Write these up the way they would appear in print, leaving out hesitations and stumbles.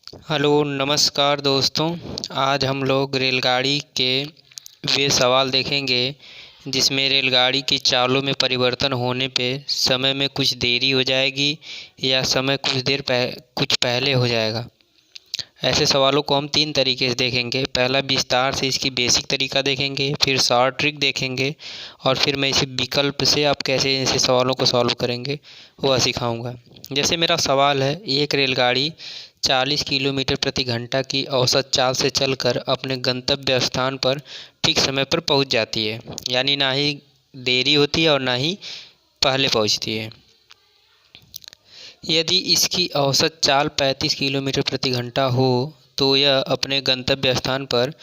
Hello नमस्कार दोस्तों। आज हम लोग रेलगाड़ी के वे सवाल देखेंगे जिसमें रेलगाड़ी की चालों में परिवर्तन होने पे समय में कुछ देरी हो जाएगी या समय कुछ पहले हो जाएगा। ऐसे सवालों को हम 3 तरीके से देखेंगे। पहला विस्तार से इसकी बेसिक तरीका देखेंगे, फिर शॉर्ट ट्रिक देखेंगे और फिर मैं इसे विकल्प से आप कैसे ऐसे सवालों को सॉल्व करेंगे वह सिखाऊंगा। जैसे मेरा सवाल है, एक रेलगाड़ी 40 किलोमीटर प्रति घंटा की औसत चाल से चलकर अपने गंतव्य स्थान पर ठीक समय पर पहुंच जाती है, यानी ना ही देरी होती है और ना ही पहले पहुंचती है। यदि इसकी औसत चाल 35 किलोमीटर प्रति घंटा हो तो यह अपने गंतव्य स्थान पर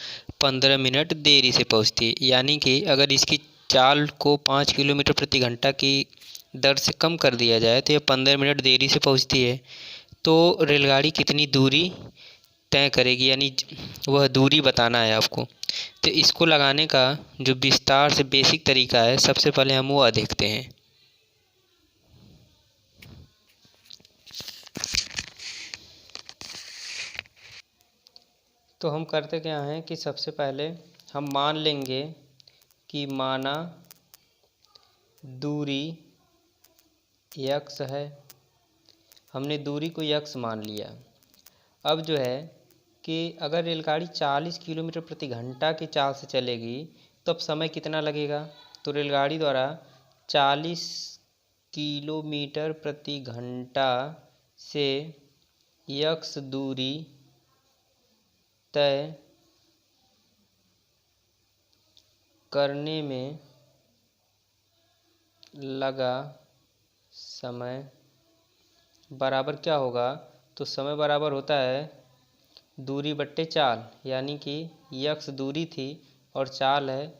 15 मिनट देरी से पहुंचती है। यानी कि अगर इसकी चाल को 5 किलोमीटर प्रति घंटा की दर से कम कर दिया जाए तो यह 15 मिनट देरी से पहुंचती है। तो रेलगाड़ी कितनी दूरी तय करेगी, यानी वह दूरी बताना है आपको। तो इसको लगाने का जो विस्तार से बेसिक तरीका है, सबसे पहले हम वह देखते हैं। तो हम करते क्या हैं कि सबसे पहले हम मान लेंगे कि माना दूरी यक्स है। हमने दूरी को यक्स मान लिया। अब जो है कि अगर रेलगाड़ी 40 किलोमीटर प्रति घंटा की चाल से चलेगी तो अब समय कितना लगेगा। तो रेलगाड़ी द्वारा 40 किलोमीटर प्रति घंटा से यक्स दूरी तय करने में लगा समय बराबर क्या होगा। तो समय बराबर होता है दूरी बट्टे चाल, यानी कि यक्स दूरी थी और चाल है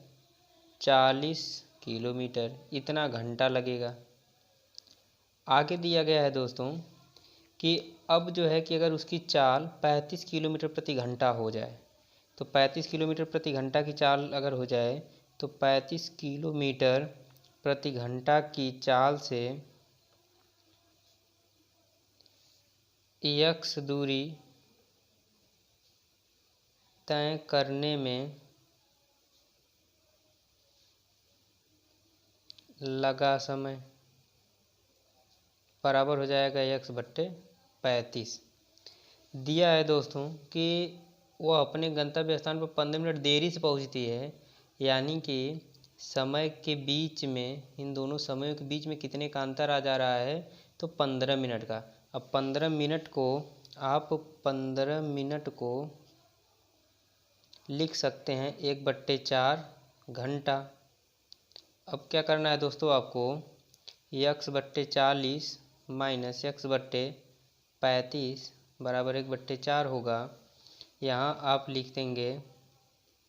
40 किलोमीटर, इतना घंटा लगेगा। आगे दिया गया है दोस्तों कि अब जो है कि अगर उसकी चाल 35 किलोमीटर प्रति घंटा हो जाए, तो 35 किलोमीटर प्रति घंटा की चाल अगर हो जाए तो 35 किलोमीटर प्रति घंटा की चाल से यक्स दूरी तय करने में लगा समय बराबर हो जाएगा यक्स बट्टे 35। दिया है दोस्तों कि वह अपने गंतव्य स्थान पर 15 मिनट देरी से पहुंचती है, यानी कि समय के बीच में, इन दोनों समयों के बीच में कितने का अंतर आ जा रहा है, तो 15 मिनट का। अब 15 मिनट को आप 15 मिनट को लिख सकते हैं 1/4 घंटा। अब क्या करना है दोस्तों आपको, यक्स बट्टे 40 माइनस यक्स बट्टे 35 बराबर 1/4 होगा। यहाँ आप लिख देंगे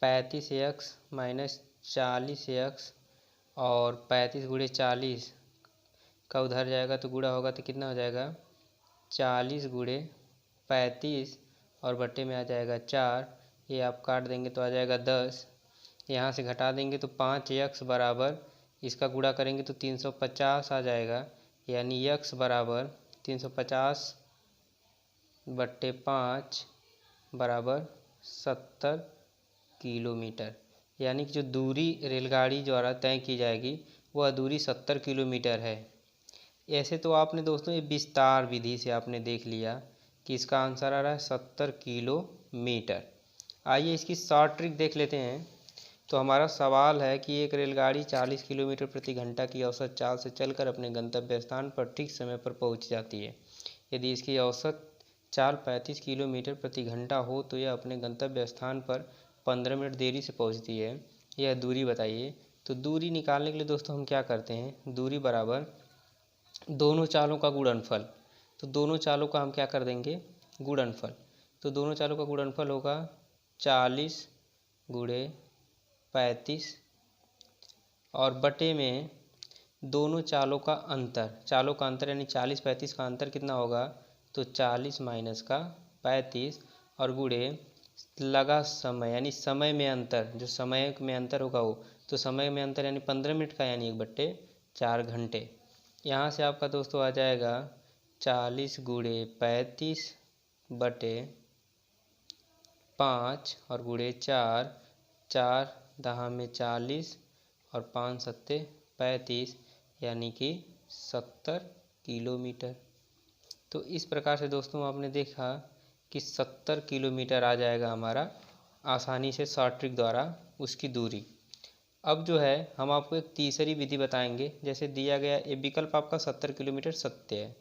35 यक्स माइनस 40 यक्स, और 35 गुणे 40 का उधर जाएगा तो गुणा होगा तो कितना हो जाएगा 40 गुणे 35 और बट्टे में आ जाएगा 4। ये आप काट देंगे तो आ जाएगा 10। यहाँ से घटा देंगे तो 5 यक्स बराबर, इसका गुणा करेंगे तो 350 आ जाएगा, यानी यक्स बराबर 350 बट्टे 5 बराबर 70 किलोमीटर। यानी कि जो दूरी रेलगाड़ी द्वारा तय की जाएगी वह दूरी 70 किलोमीटर है। ऐसे तो आपने दोस्तों ये विस्तार विधि से आपने देख लिया कि इसका आंसर आ रहा है 70 किलोमीटर। आइए इसकी शॉर्ट ट्रिक देख लेते हैं। तो हमारा सवाल है कि एक रेलगाड़ी 40 किलोमीटर प्रति घंटा की औसत चाल से चलकर अपने गंतव्य स्थान पर ठीक समय पर पहुंच जाती है। यदि इसकी औसत चाल 35 किलोमीटर प्रति घंटा हो तो यह अपने गंतव्य स्थान पर 15 मिनट देरी से पहुंचती है। यह दूरी बताइए। तो दूरी निकालने के लिए दोस्तों हम क्या करते हैं, दूरी बराबर दोनों चालों का गुणनफल। तो दोनों चालों का हम क्या कर देंगे, गुणनफल। तो दोनों चालों का गुणनफल होगा 40 गुणे 35 और बटे में दोनों चालों का अंतर यानी 40-35 का अंतर कितना होगा, तो 40 माइनस का 35 और गुणे लगा समय यानी समय में अंतर, जो समय में अंतर होगा वो, तो समय में अंतर यानी 15 मिनट का, यानी 1/4 घंटे। यहाँ से आपका दोस्तों आ जाएगा 40 गुणे 35 बटे 5 और गुणे 4, 4 दहा में 40 और 5 सत्ते 35, यानी कि 70 किलोमीटर। तो इस प्रकार से दोस्तों आपने देखा कि 70 किलोमीटर आ जाएगा हमारा आसानी से शॉर्ट ट्रिक द्वारा उसकी दूरी। अब जो है हम आपको एक तीसरी विधि बताएंगे। जैसे दिया गया ये विकल्प आपका 70 किलोमीटर सत्य है।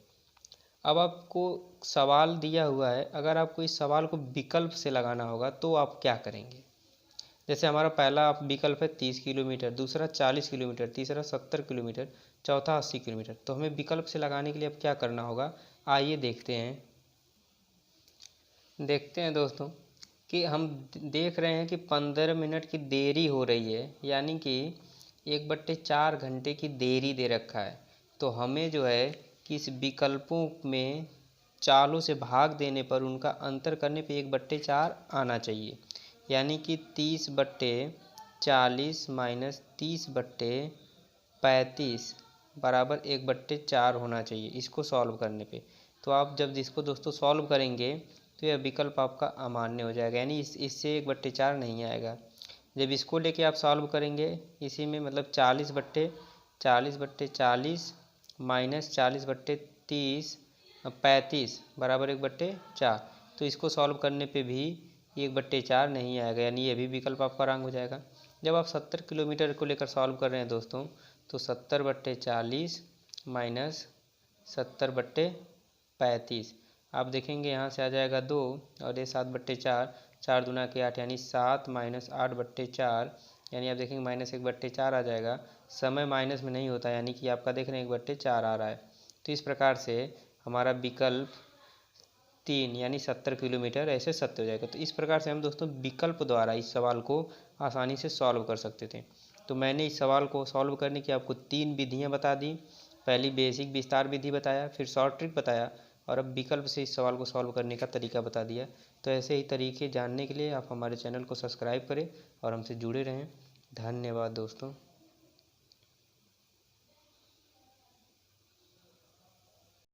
अब आपको सवाल दिया हुआ है, अगर आपको इस सवाल को विकल्प से लगाना होगा तो आप क्या करेंगे। जैसे हमारा पहला विकल्प है 30 किलोमीटर, दूसरा 40 किलोमीटर, तीसरा 70 किलोमीटर, चौथा 80 किलोमीटर। तो हमें विकल्प से लगाने के लिए अब क्या करना होगा, आइए देखते हैं दोस्तों कि हम देख रहे हैं कि 15 मिनट की देरी हो रही है, यानी कि 1/4 घंटे की देरी दे रखा है। तो हमें जो है कि इस विकल्पों में चालों से भाग देने पर उनका अंतर करने पे 1/4 आना चाहिए, यानी कि 30/40 माइनस 30/35 बराबर 1/4 होना चाहिए इसको सॉल्व करने पे। तो आप जब इसको दोस्तों सॉल्व करेंगे तो यह विकल्प आपका अमान्य हो जाएगा, यानी इससे 1/4 नहीं आएगा। जब इसको लेके आप सॉल्व करेंगे इसी में मतलब 40/40 माइनस 40/30 35 बराबर 1/4। तो इसको सॉल्व करने पे भी 1/4 नहीं आएगा, यानी ये भी विकल्प आपका रॉन्ग हो जाएगा। जब आप 70 किलोमीटर को लेकर सॉल्व कर रहे हैं दोस्तों, तो 70/40 माइनस 70/35 आप देखेंगे यहाँ से आ जाएगा 2 और ये 7/4, 4 दूना के 8 यानी 7 माइनस 8/4, यानी आप देखेंगे माइनस 1/4 आ जाएगा। समय माइनस में नहीं होता, यानी कि आपका देख रहे हैं 1/4 आ रहा है। तो इस प्रकार से हमारा विकल्प 3 यानी 70 किलोमीटर ऐसे सत्य हो जाएगा। तो इस प्रकार से हम दोस्तों विकल्प द्वारा इस सवाल को आसानी से सॉल्व कर सकते थे। तो मैंने इस सवाल को सॉल्व करने की आपको 3 विधियाँ बता दी। पहली बेसिक विस्तार विधि बताया, फिर शॉर्ट ट्रिक बताया, और अब विकल्प से इस सवाल को सॉल्व करने का तरीका बता दिया। तो ऐसे ही तरीके जानने के लिए आप हमारे चैनल को सब्सक्राइब करें और हमसे जुड़े रहें। धन्यवाद दोस्तों।